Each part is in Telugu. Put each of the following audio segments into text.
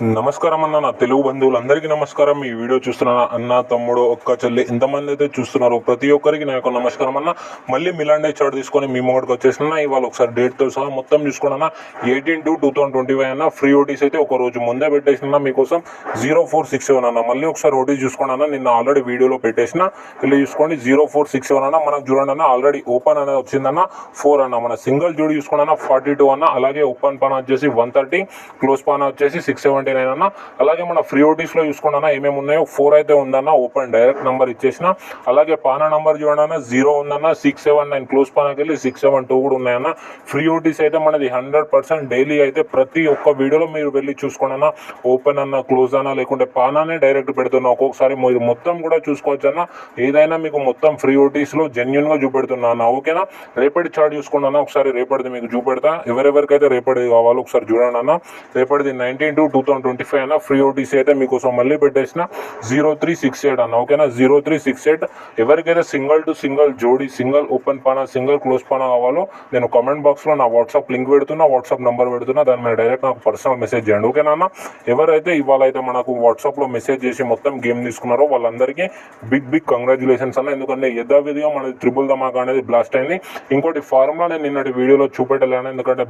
నమస్కారం అన్న, నా తెలుగు బంధువులందరికీ నమస్కారం. ఈ వీడియో చూస్తున్న అన్న, తమ్ముడు, ఒక్క చెల్లి ఎంతమంది అయితే చూస్తున్నారో ప్రతి ఒక్కరికి నా యొక్క నమస్కారం అన్న. మళ్ళీ మిలాండే చార్ట్ తీసుకొని మీ ముంగడికి వచ్చేసిన ఇవాళ ఒకసారి డేట్తో సహా మొత్తం చూసుకోండి. 18/2/2025 అన్న. ఫ్రీ ఓటీస్ అయితే ఒక రోజు ముందే పెట్టేసిన మీకోసం 0467 అన్న. మళ్ళీ ఒకసారి ఓటీస్ చూసుకోండి అన్న. నిన్న ఆల్రెడీ వీడియోలో పెట్టేసిన, వెళ్ళి చూసుకోండి. 0467 అన్న. మనకు చూడండి అన్న, ఆల్రెడీ ఓపెన్ అనేది వచ్చిందన్న 4 అన్న. మన సింగిల్ జోడి చూసుకోండి అన్న 42 అన్న. అలాగే ఓపెన్ పాన వచ్చేసి 130, క్లోజ్ పాన వచ్చేసి 679 అన్న. అలాగే మన ఫ్రీ ఓటీస్ లో చూసుకోండి అన్న, ఏమేమి ఉన్నాయో 4 అయితే ఉందన్న. ఓపెన్ డైరెక్ట్ నంబర్ ఇచ్చేసిన. అలాగే పానా నంబర్ చూడండి అన్న 0 ఉందన్న. 679 క్లోజ్ పానాకి వెళ్ళి 672 కూడా ఉన్నాయన్న. ఫ్రీ ఓటీస్ అయితే మనది 100% డైలీ అయితే ప్రతి ఒక్క వీడియోలో మీరు వెళ్ళి చూసుకోండి అన్న. ఓపెన్ అన్న, క్లోజ్ అన్న, లేకుంటే పానానే డైరెక్ట్ పెడుతున్నా. ఒక్కొక్కసారి మీరు మొత్తం కూడా చూసుకోవచ్చు అన్న. ఏదైనా మీకు మొత్తం ఫ్రీ ఓటీస్ లో జెన్యున్ గా చూపెడుతున్నా అన్న. ఓకేనా? రేపటి చార్ట్ చూసుకోండి అన్న. ఒకసారి రేపటిది మీకు చూపెడతా. ఎవరెవరికైతే రేపటిది కావాలో ఒకసారి చూడండి అన్న. రేపటిది 19/2/2025 అన్న. ఫ్రీ ఓటీసీ అయితే మీకోసం మళ్ళీ పెట్టేసిన 0368 అన్న. ఓకేనా? 0368. ఎవరికైతే సింగిల్ టు సింగిల్ జోడీ, సింగిల్ ఓపెన్ పానా, సింగిల్ క్లోజ్ పానా కావాలో నేను కామెంట్ బాక్స్ లో నా వాట్సాప్ లింక్ పెడుతున్నా, వాట్సాప్ నంబర్ పెడుతున్నా. దాని మీద డైరెక్ట్ నాకు పర్సనల్ మెసేజ్ చేయండి. ఓకేనా అన్న? ఎవరైతే ఇవాళ అయితే మనకు వాట్సాప్ లో మెసేజ్ చేసి మొత్తం గేమ్ తీసుకున్నారో వాళ్ళందరికీ బిగ్ కంగ్రాచులేషన్స్ అన్న. ఎందుకంటే యథావిధిగా మనది ట్రిపుల్ ధమాకా అనేది బ్లాస్ట్ అయింది. ఇంకోటి ఫార్ములా నేను నిన్నటి వీడియోలో చూపెట్టలేను, ఎందుకంటే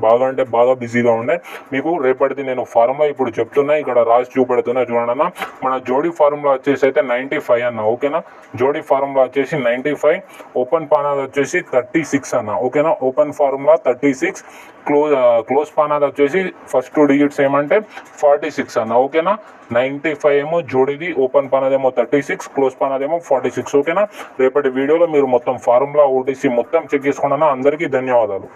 బాగా బిజీగా ఉండే. మీకు రేపటిది నేను ఫార్ములా ఇప్పుడు చెప్తున్నా, ఇక్కడ రాసి చూపెడుతున్నా చూడండి అన్న. మన జోడీ ఫార్ములా వచ్చేసి అయితే 95 అన్న. ఓకేనా? జోడీ ఫార్ములా వచ్చేసి 95, ఓపెన్ పానాది వచ్చేసి 36 అన్న. ఓకేనా? ఓపెన్ ఫార్ములా 36, క్లోజ్ పానాది వచ్చేసి ఫస్ట్ 2 డిజిట్స్ ఏమంటే 46 అన్న. ఓకేనా? 95 ఏమో జోడీది, ఓపెన్ పానాదేమో 36, క్లోజ్ పానాదేమో 46. ఓకేనా? రేపటి వీడియోలో మీరు మొత్తం ఫార్ములా ఓటీసీ మొత్తం చెక్ చేసుకోండి అన్న. అందరికీ ధన్యవాదాలు.